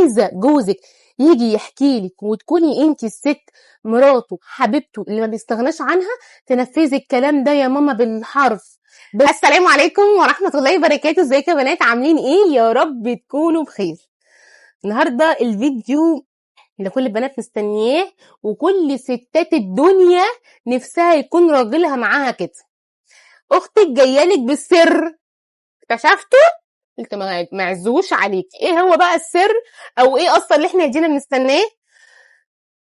عايزه جوزك يجي يحكي لك وتكوني انت الست مراته حبيبته اللي ما بيستغناش عنها، تنفذي الكلام ده يا ماما بالحرف. السلام عليكم ورحمه الله وبركاته. ازيكم يا بنات؟ عاملين ايه؟ يا رب تكونوا بخير. النهارده الفيديو اللي كل البنات مستنياه وكل ستات الدنيا نفسها يكون راجلها معاها كده. اختك جايالك بالسر، اكتشفتوا؟ قلت ما معزوش عليك. ايه هو بقى السر او ايه اصلا اللي احنا جينا بنستناه؟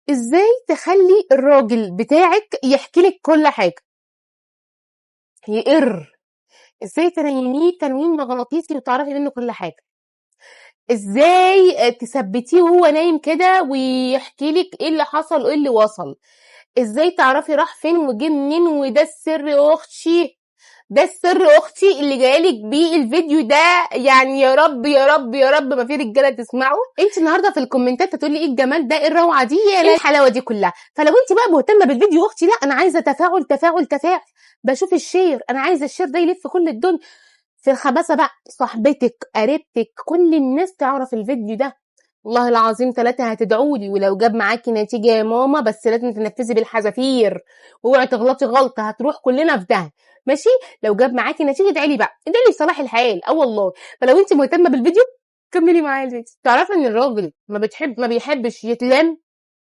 ازاي تخلي الراجل بتاعك يحكي لك كل حاجه، يقر. ازاي تنيميه تنويم مغناطيسي وتعرفي منه كل حاجه. ازاي تثبتيه وهو نايم كده ويحكي لك ايه اللي حصل وايه اللي وصل. ازاي تعرفي راح فين وجه منين. وده السر يا اختي، ده السر اختي اللي جايلك بيه الفيديو ده. يعني يا رب يا رب يا رب ما في رجاله تسمعوا. انت النهارده في الكومنتات هتقولي ايه الجمال ده، ايه الروعه دي، ايه الحلاوه دي كلها. فلو انت بقى مهتمه بالفيديو اختي، لا انا عايزه تفاعل تفاعل تفاعل. بشوف الشير، انا عايزه الشير ده يلف كل الدنيا. في الخباثه بقى صاحبتك قريبتك كل الناس تعرف الفيديو ده. والله العظيم 3 هتدعولي ولو جاب معاكي نتيجه يا ماما، بس لازم تنفذي بالحذافير واوعي تغلطي غلطه هتروح كلنا في ده. ماشي؟ لو جاب معاكي نتيجه ادعي لي بقى، ادعي لي صلاح الحال. والله. فلو انت مهتمه بالفيديو كملي معايا الفيديو. تعرفي ان الراجل ما بيحبش يتلام،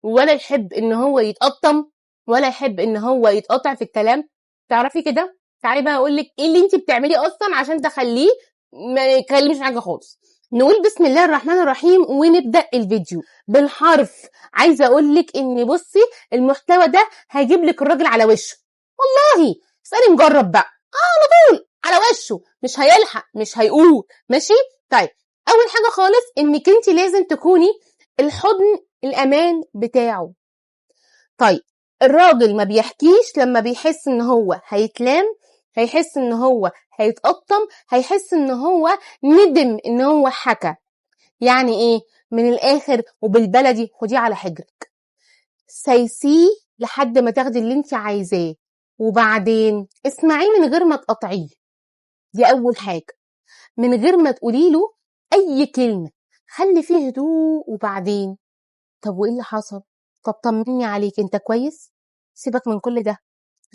ولا يحب ان هو يتقطم، ولا يحب ان هو يتقطع في الكلام. تعرفي كده؟ تعالي بقى اقول لك ايه اللي انت بتعمليه اصلا عشان تخليه ما يتكلمش حاجه خالص. نقول بسم الله الرحمن الرحيم ونبدا الفيديو بالحرف. عايزه اقول لك ان بصي المحتوى ده هيجيب لك الراجل على وشه. والله اسالي مجرب بقى على طول على وشه، مش هيلحق مش هيقول. ماشي؟ طيب اول حاجه خالص انك انت لازم تكوني الحضن الامان بتاعه. طيب الراجل ما بيحكيش لما بيحس ان هو هيتلام، هيحس ان هو هيتقطم، هيحس ان هو ندم ان هو حكى. يعني ايه؟ من الاخر وبالبلدي خديه على حجرك، سايسيه لحد ما تاخدي اللي انت عايزاه، وبعدين اسمعيه من غير ما تقطعيه. دي اول حاجه، من غير ما تقولي له اي كلمه، خلي فيه هدوء. وبعدين طب وايه اللي حصل؟ طب طمني عليك، انت كويس؟ سيبك من كل ده،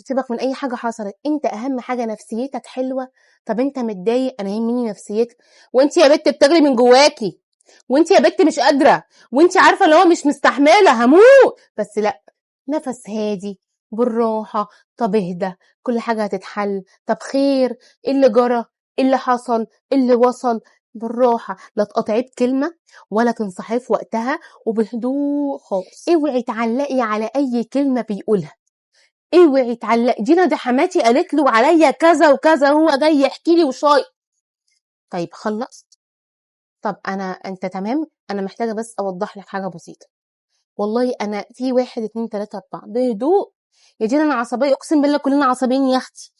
سيبك من اي حاجه حصلت، انت اهم حاجه نفسيتك حلوه. طب انت متضايق؟ انا يهمني نفسيتك. وانت يا بت بتغلي من جواكي، وانت يا بت مش قادره، وانت عارفه اللي هو مش مستحمله هموت، بس لا، نفس هادي بالراحه. طب اهدى، كل حاجه هتتحل. طب خير، ايه اللي جرى، ايه اللي حصل، ايه اللي وصل. بالراحه، لا تقطعي بكلمه ولا تنصحيه في وقتها، وبهدوء خالص. اوعي تعلقي على اي كلمه بيقولها، اوعي تعلقي. دينا دي حماتي قالت له عليا كذا وكذا، هو جاي يحكي لي وشاي. طيب خلصت؟ طب انت تمام؟ انا محتاجه بس اوضح لك حاجه بسيطه. والله انا في 1 2 3 4 بهدوء. يا دينا انا عصبيه، اقسم بالله كلنا عصبيين يا اختي،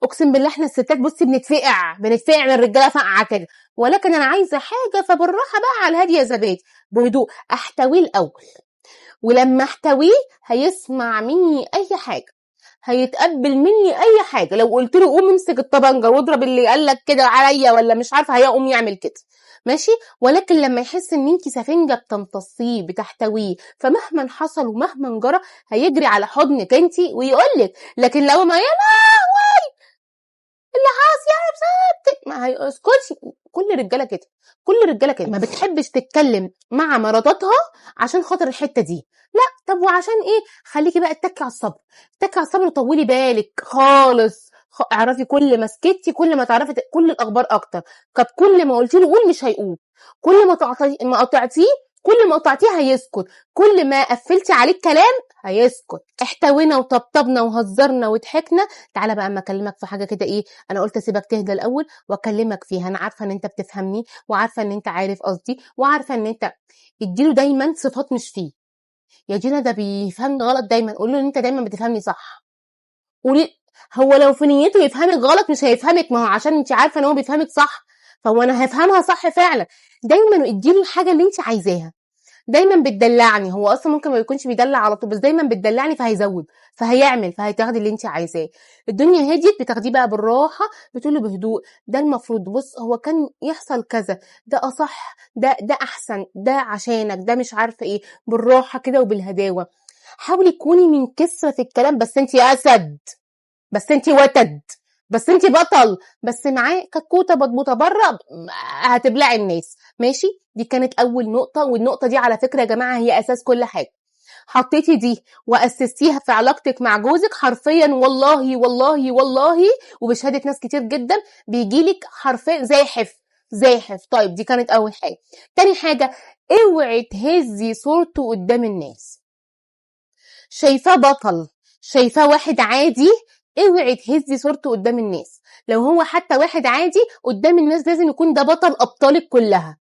اقسم بالله احنا الستات بصي بنتفقع من الرجاله فقعه كده، ولكن انا عايزه حاجه فبالراحه بقى على الهادي يا زبادي. بهدوء احتويه الاول، ولما احتويه هيسمع مني اي حاجه، هيتقبل مني اي حاجه. لو قلت له قوم امسك الطبنجه واضرب اللي قال لك كده عليا ولا مش عارفه، هيقوم يعمل كده. ماشي؟ ولكن لما يحس ان انت سفنجه بتمتصيه بتحتويه، فمهما حصل ومهما جرى هيجري على حضنك انت ويقول لك. لكن لو ما اللي حاصل يعني بسبتك ما هيسكتش. كل الرجاله كده، كل الرجاله كده ما بتحبش تتكلم مع مراتاتها عشان خاطر الحته دي. لا، طب وعشان ايه؟ خليكي بقى اتكي على الصبر، اتكي على الصبر وطولي بالك خالص. اعرفي كل ما سكتي كل ما تعرفي كل الاخبار اكتر. طب كل ما قلتي له قول مش هيقول، كل ما قطعتيه كل ما قطعتيه هيسكت، كل ما قفلتي عليه الكلام هيسكت. احتوينا وطبطبنا وهزرنا وضحكنا. تعالى بقى اما اكلمك في حاجه كده. ايه؟ انا قلت اسيبك تهدى الاول واكلمك فيها. انا عارفه ان انت بتفهمني، وعارفه ان انت عارف قصدي، وعارفه ان انت اديله دايما صفات مش فيه. يا جينا ده بيفهمني غلط دايما، قول له ان انت دايما بتفهمني صح. قولي هو لو في نيته يفهمك غلط مش هيفهمك، ما هو عشان انت عارفه ان هو بيفهمك صح، فهو انا هفهمها صح فعلا. دايما اديله الحاجه اللي انت عايزاها. دايما بتدلعني، هو اصلا ممكن ما يكونش بيدلع على طول، بس دايما بتدلعني فهيزود، فهيعمل، فهتاخدي اللي انت عايزاه. الدنيا هديت بتاخديه بقى بالراحه، بتقولي بهدوء ده المفروض، بص هو كان يحصل كذا، ده اصح، ده احسن، ده عشانك، ده مش عارفه ايه، بالراحه كده وبالهداوه. حاولي تكوني من كسرة الكلام، بس انت اسد، بس انت وتد، بس انت بطل، بس معاه كتكوته بطبوطه بره هتبلعي الناس. ماشي، دي كانت اول نقطه، والنقطه دي على فكره يا جماعه هي اساس كل حاجه. حطيتي دي واسستيها في علاقتك مع جوزك، حرفيا والله والله والله وبشهاده ناس كتير جدا بيجيلك حرفيا زاحف زاحف. طيب دي كانت اول حاجه. تاني حاجه، اوعي تهزي صورته قدام الناس. شايفاه بطل، شايفاه واحد عادي، اوعي تهزي صورته قدام الناس. لو هو حتى واحد عادي قدام الناس لازم يكون ده بطل ابطالك كلها.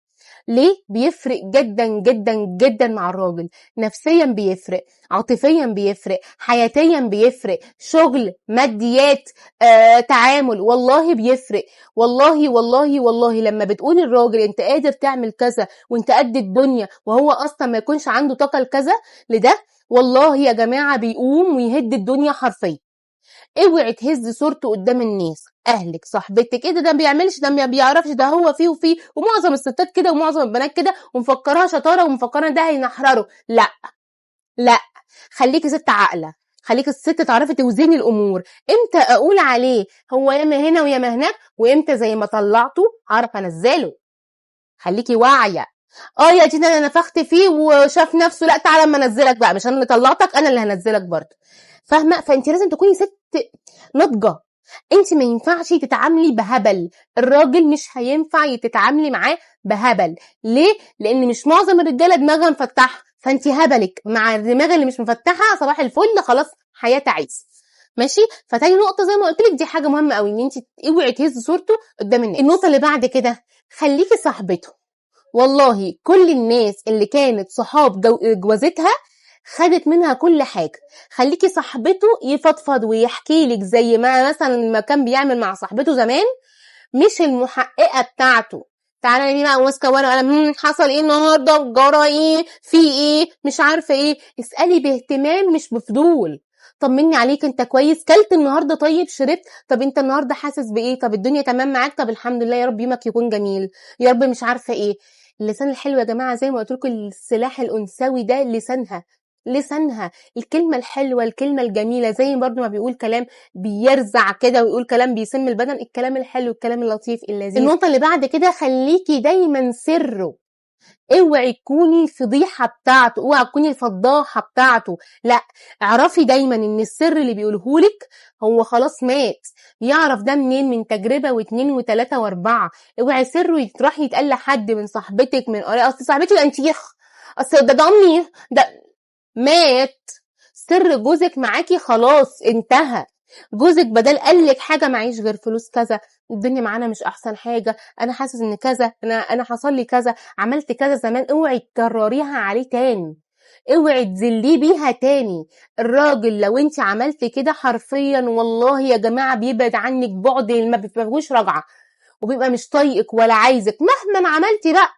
ليه؟ بيفرق جدا جدا جدا مع الراجل. نفسيا بيفرق، عاطفيا بيفرق، حياتيا بيفرق، شغل، ماديات، تعامل، والله بيفرق. والله والله والله لما بتقول الراجل انت قادر تعمل كذا وانت قد الدنيا، وهو اصلا ما يكونش عنده طاقه لكذا لده، والله يا جماعه بيقوم ويهد الدنيا حرفيا. اوعي تهزي صورته قدام الناس، اهلك، صاحبتك، ايه ده بيعملش، ده ما بيعرفش، ده هو فيه وفيه، ومعظم الستات كده ومعظم البنات كده، ومفكرها شطاره ومفكرها ده هينحرره. لا لا، خليكي ست عاقله، خليكي الست تعرفي توزني الامور. امتى اقول عليه هو ياما هنا وياما هناك، وامتى زي ما طلعته اعرف انزله. خليكي واعيه. يا تينا انا نفخت فيه وشاف نفسه، لا تعالى اما انزلك بقى، مش انا اللي طلعتك، انا اللي هنزلك برضه. فاهمه؟ فانت لازم تكوني ست ناضجه. انت ما ينفعش تتعاملي بهبل، الراجل مش هينفع تتعاملي معاه بهبل. ليه؟ لان مش معظم الرجاله دماغها مفتحه، فانت هبلك مع الدماغ اللي مش مفتحه صباح الفل، خلاص حياه تعيس. ماشي. فتاني نقطه زي ما قلت لك دي حاجه مهمه قوي، ان انت اوعي تهزي صورته قدام الناس. النقطه اللي بعد كده، خليكي صاحبته. والله كل الناس اللي كانت صحاب جوازتها خدت منها كل حاجة. خليكي صاحبته يفضفض ويحكي لك زي ما مثلا ما كان بيعمل مع صاحبته زمان، مش المحققة بتاعته. تعالى لي بقى ماسكه وانا حصل ايه النهارده، جرى ايه، في ايه، مش عارفه ايه. اسالي باهتمام مش بفضول. طمني عليك، انت كويس، كلت النهارده، طيب شربت، طب انت النهارده حاسس بايه، طب الدنيا تمام معاك، طب الحمد لله، يا رب يومك يكون جميل، يا رب مش عارفه ايه. اللسان الحلو يا جماعه زي ما قلت لكم، السلاح الانثوي ده لسانها. لسانها، الكلمه الحلوه، الكلمه الجميله، زي برضو ما بيقول كلام بيرزع كده ويقول كلام بيسم البدن، الكلام الحلو، الكلام اللطيف اللذيذ. النقطه اللي بعد كده، خليكي دايما سره. اوعي تكوني الفضيحه بتاعته، اوعي تكوني الفضاحه بتاعته، لا. اعرفي دايما ان السر اللي بيقولهولك هو خلاص مات. يعرف ده منين؟ من تجربه واتنين وتلاته واربعه. اوعي سره يروح يتقال لحد من صاحبتك، من اصل صاحبتي ده انتيخ، اصل ده امي ده مات. سر جوزك معاكي خلاص انتهى. جوزك بدل قالك حاجه معيش غير فلوس كذا، الدنيا معانا مش احسن حاجه، انا حاسس ان كذا، انا حصل لي كذا، عملت كذا زمان، اوعي تكرريها عليه تاني، اوعي تذليه بيها تاني. الراجل لو انت عملتي كده حرفيا والله يا جماعه بيبعد عنك بعد ما بيفيهوش رجعه، وبيبقى مش طايقك ولا عايزك مهما عملتي بقى،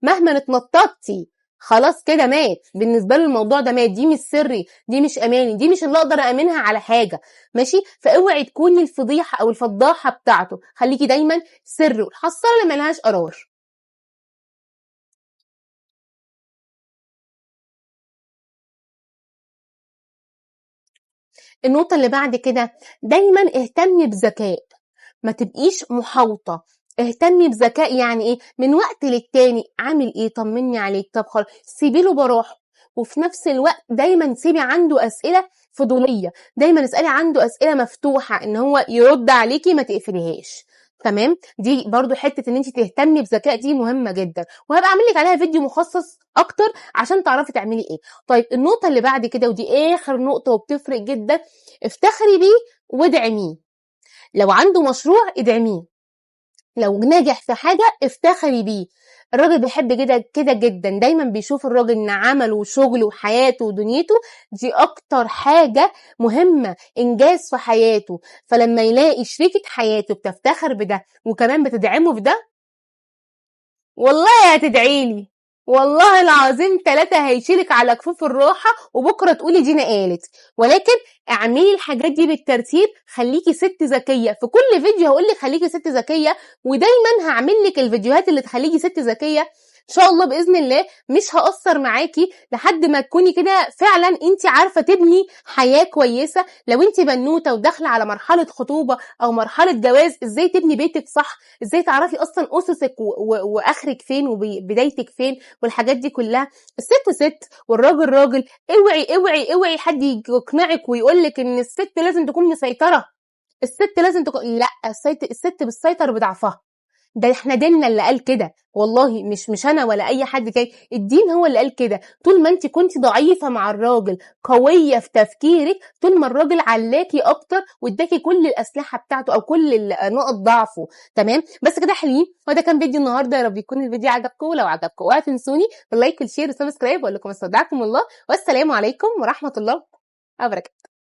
مهما اتنططتي، خلاص كده مات بالنسبه له، الموضوع ده مات. دي مش سري، دي مش اماني، دي مش اللي اقدر امنها على حاجه. ماشي. فاوعي تكوني الفضيحه او الفضاحه بتاعته، خليكي دايما سر، والحصاله اللي ملهاش قرار. النقطه اللي بعد كده، دايما اهتمي بذكاء، ما تبقيش محاوطه. اهتمي بذكاء، يعني ايه؟ من وقت للتاني عامل ايه، طمني عليك، طب خلاص سيبي له براحه. وفي نفس الوقت دايما سيبي عنده اسئله فضوليه، دايما اسالي عنده اسئله مفتوحه ان هو يرد عليكي، ما تقفليهاش. تمام. دي برضو حته ان انت تهتمي بذكاء، دي مهمه جدا، وهبقى اعمل لك عليها فيديو مخصص اكتر عشان تعرفي تعملي ايه. طيب النقطه اللي بعد كده، ودي اخر نقطه وبتفرق جدا، افتخري بيه وادعميه. لو عنده مشروع ادعميه، لو ناجح في حاجة افتخري بيه. الراجل بيحب كده كده جدا، دايما بيشوف الراجل ان عمله وشغله وحياته ودنيته دي اكتر حاجة مهمة، انجاز في حياته. فلما يلاقي شريكة حياته بتفتخر بده وكمان بتدعمه في ده، والله هتدعيلي. والله العظيم 3 هيشيلك على كفوف الراحة وبكرة تقولي دينا قالت. ولكن اعملي الحاجات دي بالترتيب، خليكي ست ذكية. في كل فيديو هقولك خليكي ست ذكية، ودايما هعمل لك الفيديوهات اللي تخليكي ست ذكية ان شاء الله باذن الله. مش هقصر معاكي لحد ما تكوني كده فعلا انت عارفه تبني حياه كويسه. لو انت بنوته وداخله على مرحله خطوبه او مرحله جواز، ازاي تبني بيتك صح، ازاي تعرفي اصلا اسسك واخرك فين وبدايتك فين، والحاجات دي كلها. الست ست والراجل راجل. اوعي اوعي اوعي حد يقنعك ويقولك ان الست لازم تكون مسيطره. الست لازم تكون، لا، الست بتسيطر بضعفها. ده احنا ديننا اللي قال كده، والله مش انا ولا اي حد تاني، الدين هو اللي قال كده. طول ما انت كنت ضعيفه مع الراجل، قويه في تفكيرك، طول ما الراجل علاكي اكتر واداكي كل الاسلحه بتاعته او كل نقط ضعفه. تمام، بس كده حلوين. وده كان فيديو النهارده، يا رب يكون الفيديو عجبكم. ولو عجبكم اوعوا تنسوني باللايك والشير والسبسكرايب. واقول لكم استودعكم الله، والسلام عليكم ورحمه الله وبركاته.